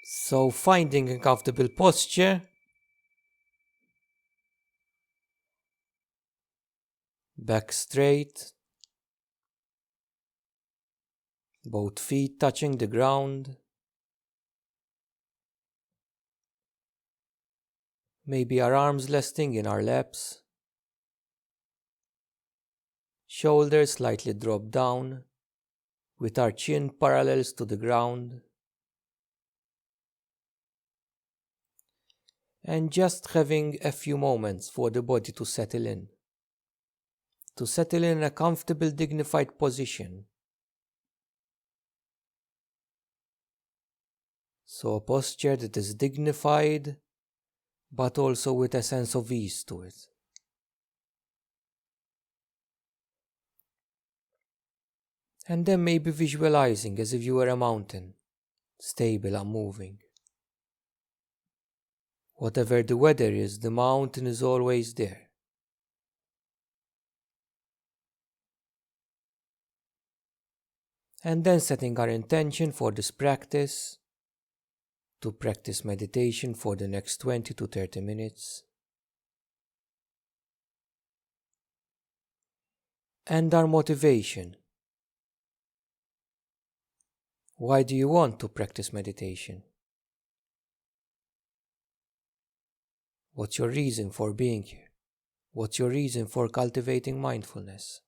So finding a comfortable posture, back straight, both feet touching the ground, maybe our arms resting in our laps, shoulders slightly dropped down, with our chin parallels to the ground, and just having a few moments for the body to settle in a comfortable, dignified position. So a posture that is dignified, but also with a sense of ease to it. And then maybe visualizing as if you were a mountain, stable and moving. Whatever the weather is, the mountain is always there. And then setting our intention for this practice, to practice meditation for the next 20 to 30 minutes. And our motivation. Why do you want to practice meditation? What's your reason for being here? What's your reason for cultivating mindfulness?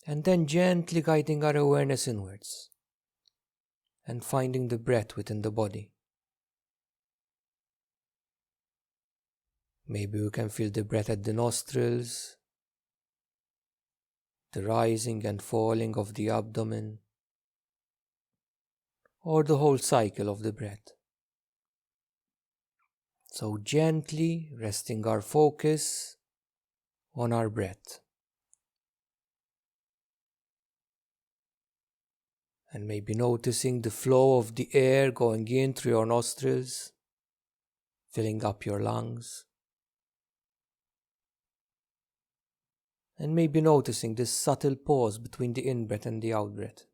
And then gently guiding our awareness inwards and finding the breath within the body. Maybe you can feel the breath at the nostrils, the rising and falling of the abdomen, or the whole cycle of the breath. So gently resting our focus on our breath. And maybe noticing the flow of the air going in through your nostrils, filling up your lungs. And maybe noticing this subtle pause between the in-breath and the out-breath.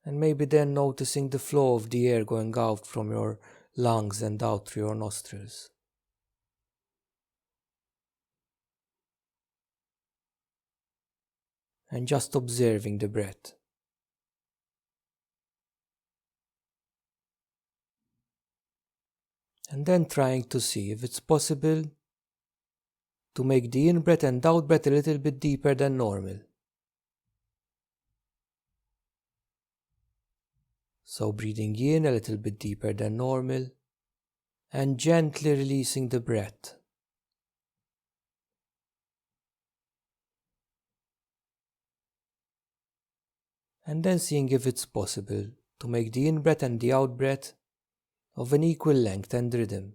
And maybe then noticing the flow of the air going out from your lungs and out through your nostrils. And just observing the breath. And then trying to see if it's possible to make the in-breath and out-breath a little bit deeper than normal. So breathing in a little bit deeper than normal and gently releasing the breath. And then seeing if it's possible to make the in-breath and the out-breath of an equal length and rhythm.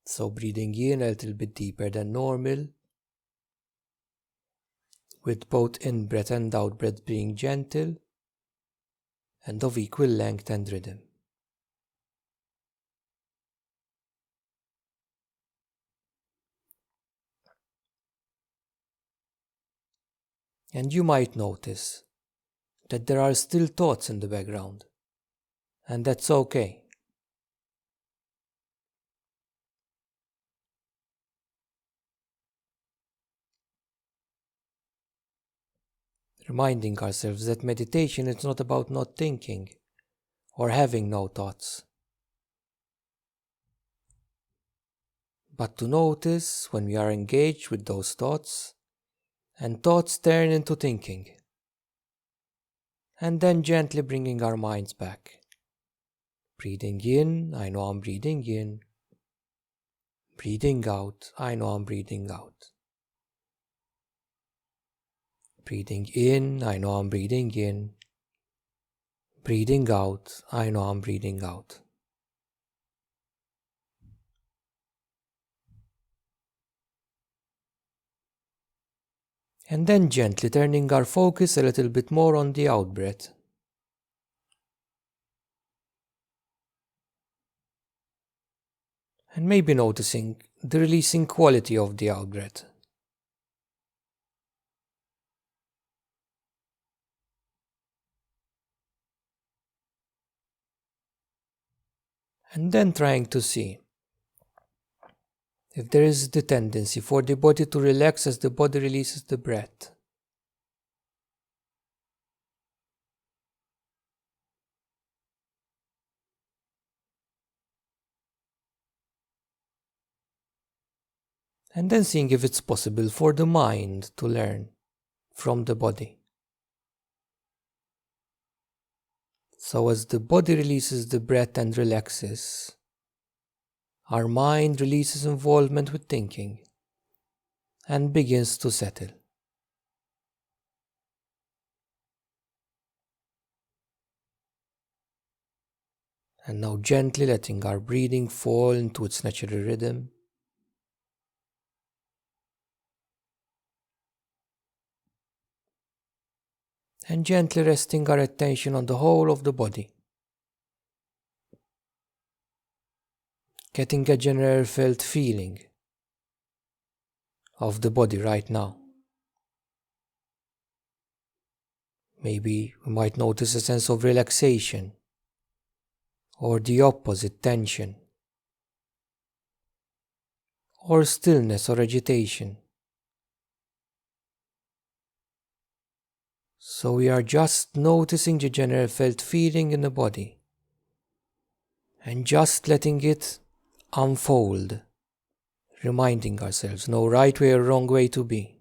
So breathing in a little bit deeper than normal, with both in-breath and out-breath being gentle and of equal length and rhythm. And you might notice that there are still thoughts in the background, and that's okay. Reminding ourselves that meditation is not about not thinking or having no thoughts, but to notice when we are engaged with those thoughts and thoughts turn into thinking, and then gently bringing our minds back. Breathing in, I know I'm breathing in. Breathing out, I know I'm breathing out. Breathing in, I know I'm breathing in. Breathing out, I know I'm breathing out. And then gently turning our focus a little bit more on the out-breath. And maybe noticing the releasing quality of the out-breath. And then trying to see if there is the tendency for the body to relax as the body releases the breath. And then seeing if it's possible for the mind to learn from the body. So as the body releases the breath and relaxes, our mind releases involvement with thinking and begins to settle. And now gently letting our breathing fall into its natural rhythm. And gently resting our attention on the whole of the body. Getting a general felt feeling of the body right now. Maybe we might notice a sense of relaxation, or the opposite, tension, or stillness or agitation. So we are just noticing the general felt feeling in the body and just letting it unfold, reminding ourselves no right way or wrong way to be.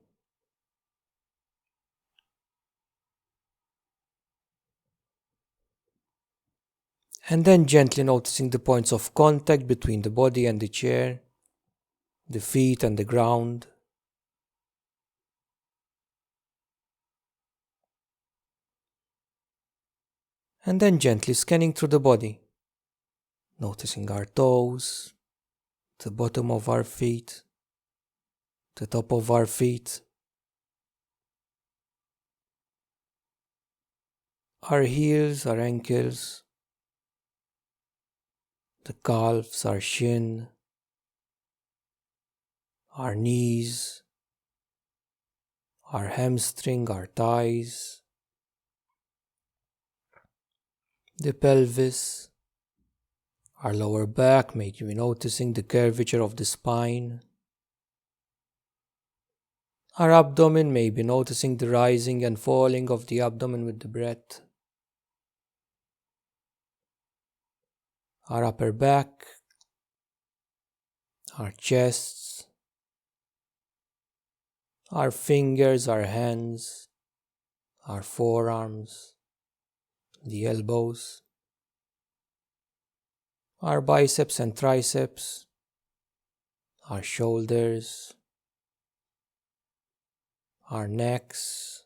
And then gently noticing the points of contact between the body and the chair, the feet and the ground. And then gently scanning through the body, noticing our toes, the bottom of our feet, the top of our feet, our heels, our ankles, the calves, our shin, our knees, our hamstring, our thighs, the pelvis, our lower back, maybe noticing the curvature of the spine, our abdomen, maybe noticing the rising and falling of the abdomen with the breath, our upper back, our chests, our fingers, our hands, our forearms, the elbows, our biceps and triceps, our shoulders, our necks,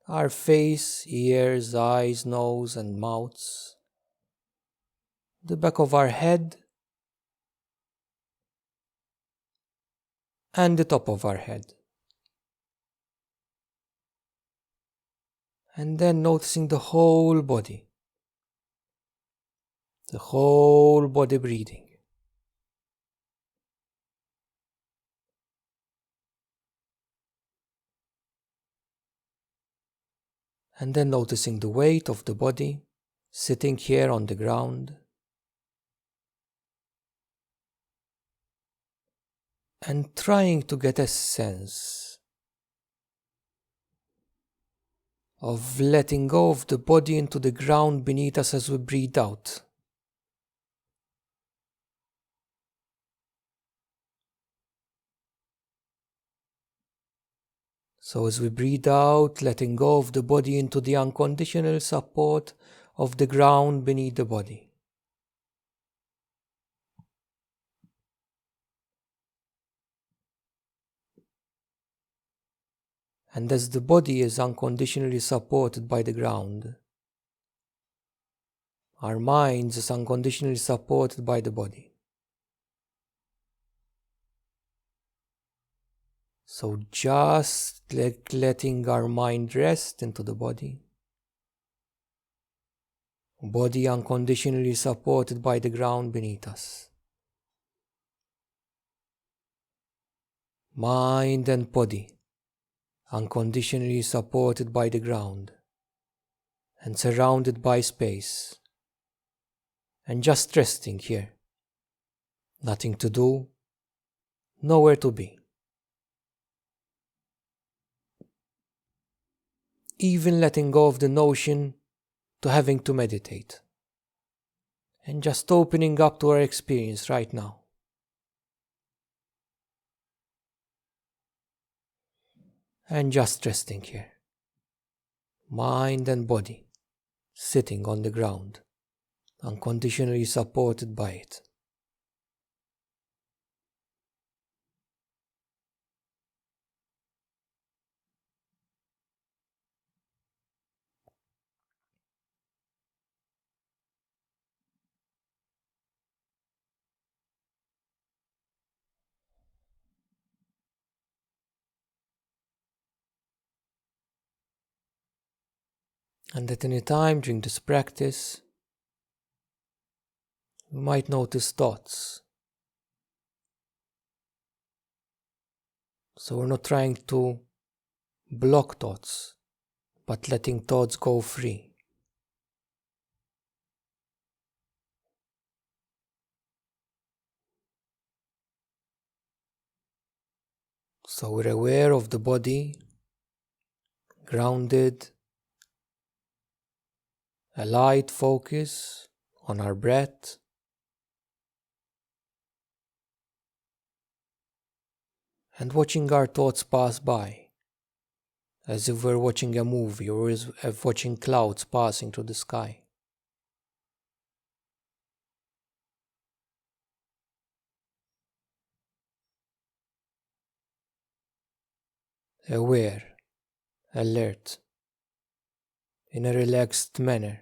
our face, ears, eyes, nose and mouths, the back of our head, and the top of our head. And then noticing the whole body breathing. And then noticing the weight of the body sitting here on the ground. And trying to get a sense of letting go of the body into the ground beneath us as we breathe out. So as we breathe out, letting go of the body into the unconditional support of the ground beneath the body. And as the body is unconditionally supported by the ground, our mind is unconditionally supported by the body. So just letting our mind rest into the body, body unconditionally supported by the ground beneath us. Mind and body unconditionally supported by the ground and surrounded by space, and just resting here. Nothing to do, nowhere to be. Even letting go of the notion to having to meditate, and just opening up to our experience right now. And just resting here. Mind and body sitting on the ground, unconditionally supported by it. And at any time during this practice, you might notice thoughts. So we're not trying to block thoughts, but letting thoughts go free. So we're aware of the body, grounded, a light focus on our breath, and watching our thoughts pass by, as if we're watching a movie or as if watching clouds passing through the sky. Aware, alert, in a relaxed manner.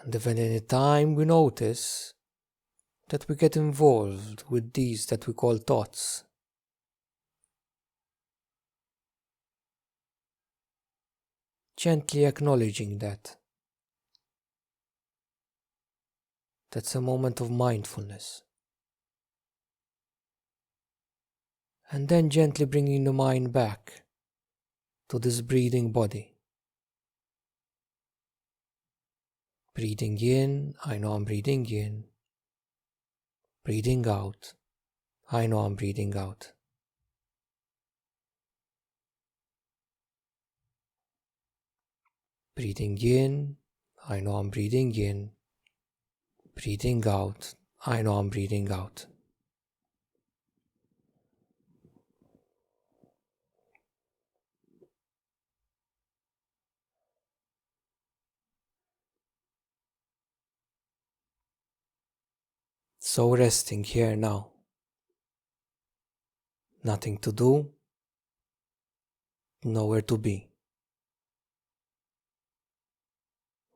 And if at any time we notice that we get involved with these that we call thoughts, gently acknowledging that. That's a moment of mindfulness. And then gently bringing the mind back to this breathing body. Breathing in, I know I'm breathing in. Breathing out, I know I'm breathing out. Breathing in, I know I'm breathing in. Breathing out, I know I'm breathing out. So resting here now. Nothing to do, nowhere to be.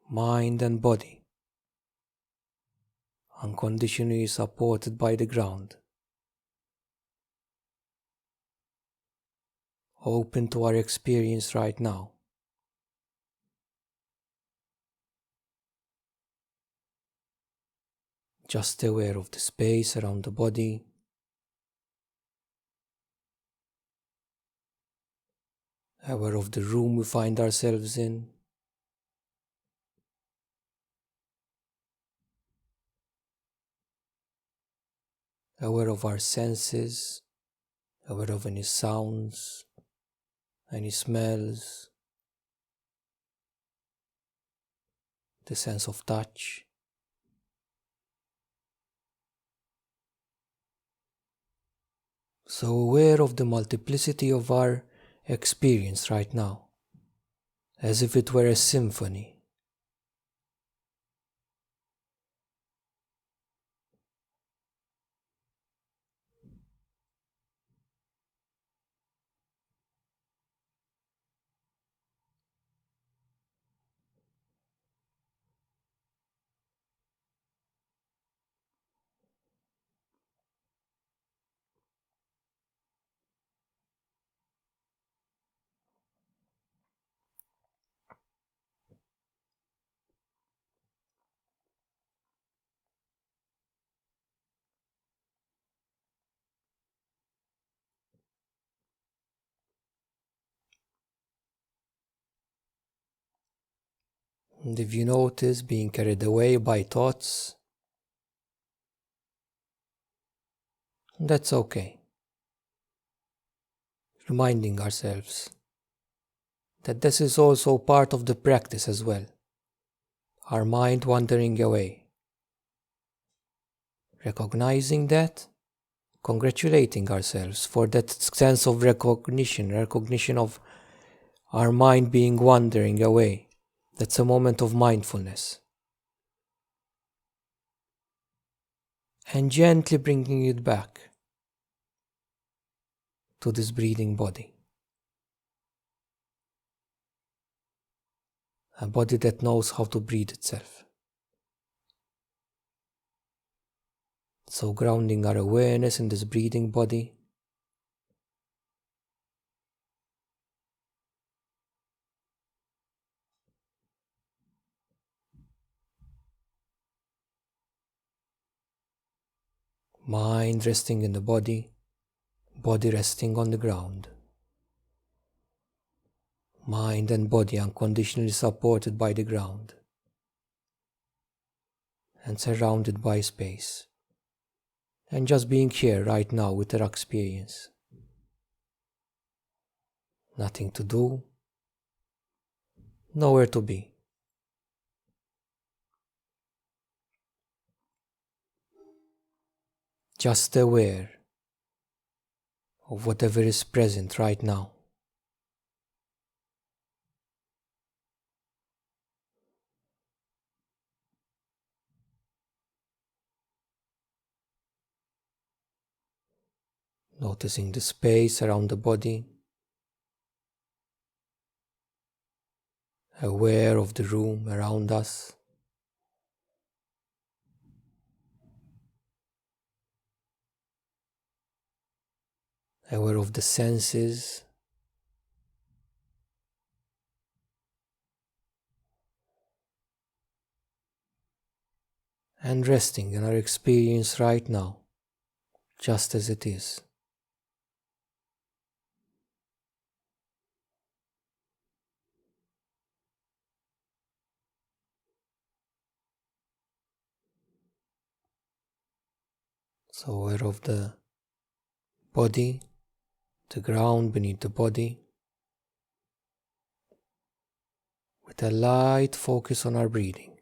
Mind and body unconditionally supported by the ground. Open to our experience right now. Just aware of the space around the body. Aware of the room we find ourselves in. Aware of our senses. Aware of any sounds, any smells, the sense of touch. So aware of the multiplicity of our experience right now, as if it were a symphony. And if you notice being carried away by thoughts, that's okay. Reminding ourselves that this is also part of the practice as well. Our mind wandering away. Recognizing that, congratulating ourselves for that sense of recognition of our mind being wandering away. That's a moment of mindfulness. And gently bringing it back to this breathing body. A body that knows how to breathe itself. So grounding our awareness in this breathing body. Mind resting in the body, body resting on the ground. Mind and body unconditionally supported by the ground and surrounded by space. And just being here right now with our experience. Nothing to do, nowhere to be. Just aware of whatever is present right now. Noticing the space around the body. Aware of the room around us. Aware of the senses. And resting in our experience right now, just as it is. So aware of the body, the ground beneath the body, with a light focus on our breathing.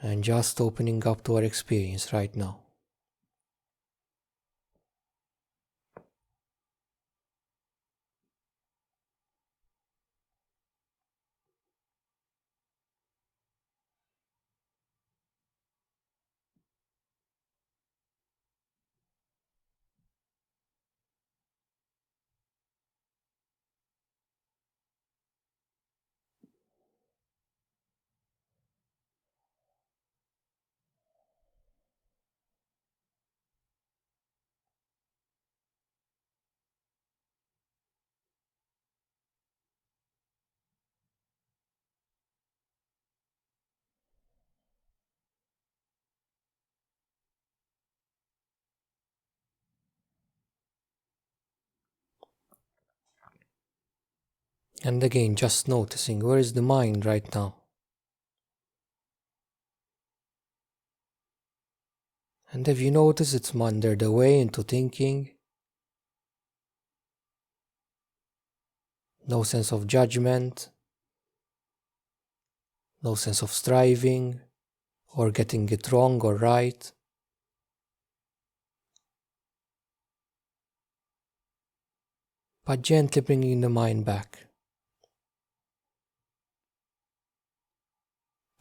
And just opening up to our experience right now. And again, just noticing where is the mind right now. And if you notice it's wandered away into thinking, no sense of judgment, no sense of striving or getting it wrong or right. But gently bringing the mind back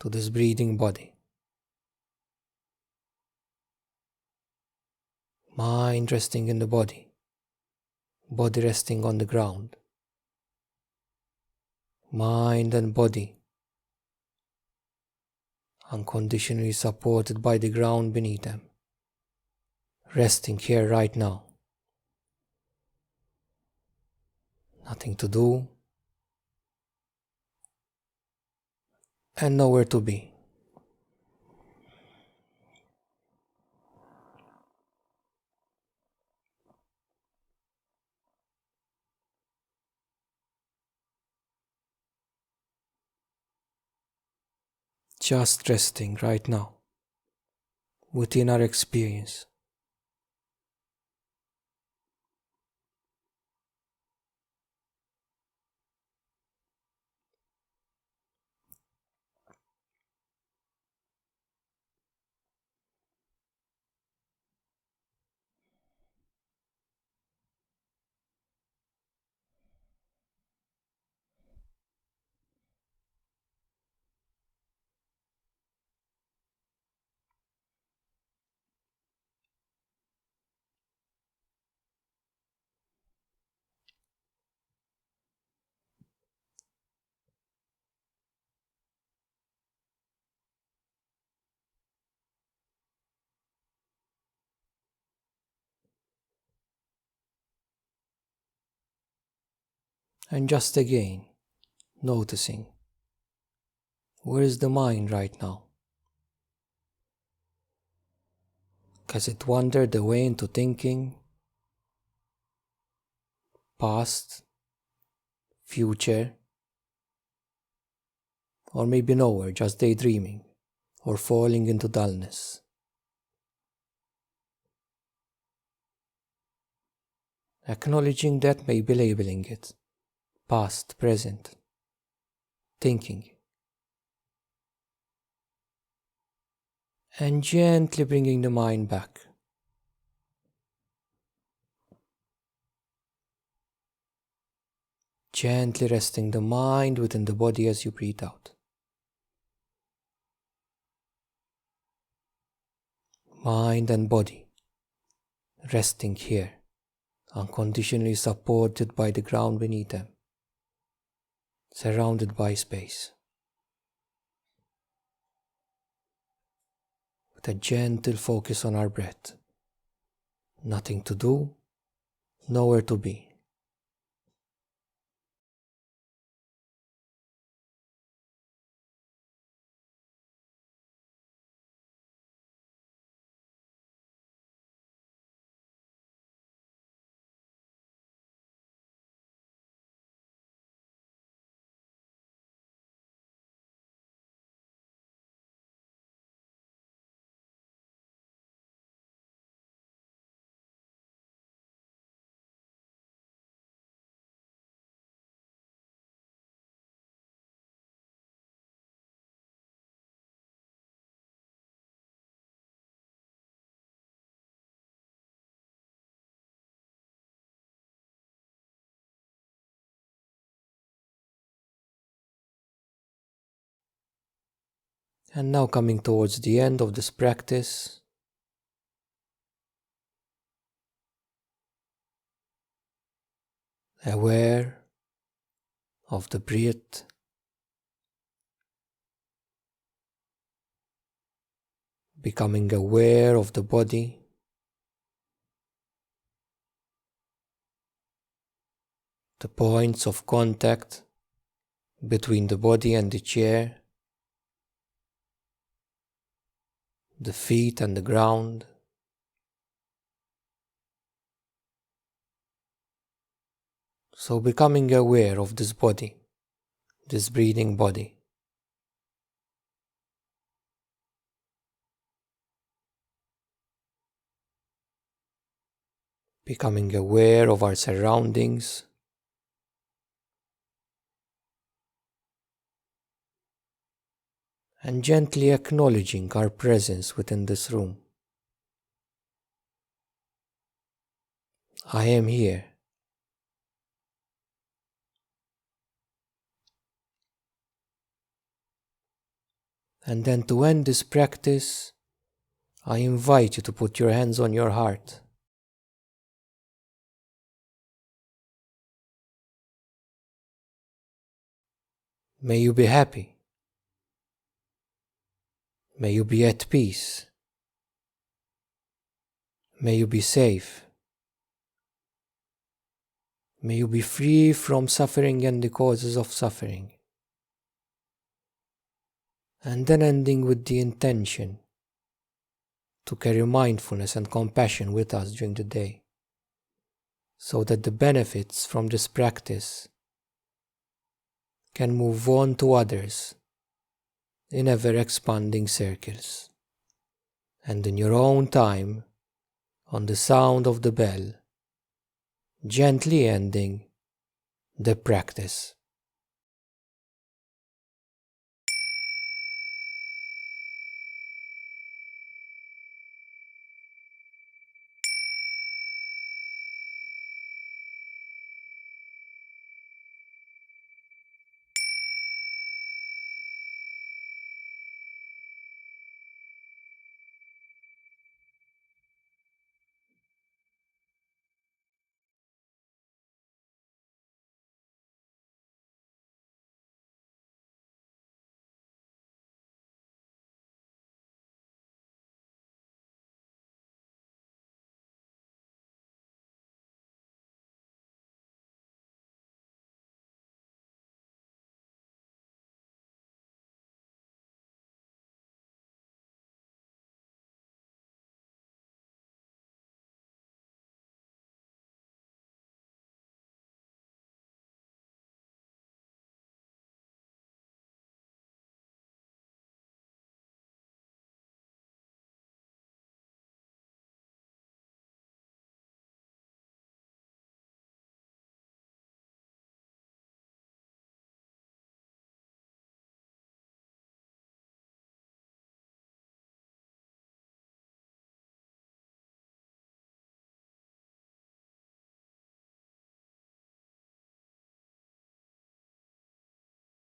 to this breathing body. Mind resting in the body, body resting on the ground. Mind and body unconditionally supported by the ground beneath them. Resting here right now. Nothing to do and nowhere to be. just resting right now within our experience. And just again, noticing, where is the mind right now? Has it wandered away into thinking, past, future, or maybe nowhere, just daydreaming or falling into dullness? Acknowledging that, maybe labeling it past, present, thinking, and gently bringing the mind back. Gently resting the mind within the body as you breathe out. Mind and body resting here, unconditionally supported by the ground beneath them, surrounded by space. With a gentle focus on our breath. Nothing to do, nowhere to be. And now coming towards the end of this practice, aware of the breath, becoming aware of the body, the points of contact between the body and the chair, the feet and the ground. So becoming aware of this body, this breathing body. Becoming aware of our surroundings, and gently acknowledging our presence within this room. I am here. And then to end this practice, I invite you to put your hands on your heart. May you be happy. May you be at peace. May you be safe. May you be free from suffering and the causes of suffering. And then ending with the intention to carry mindfulness and compassion with us during the day, so that the benefits from this practice can move on to others in ever expanding circles. And in your own time, on the sound of the bell, gently ending the practice.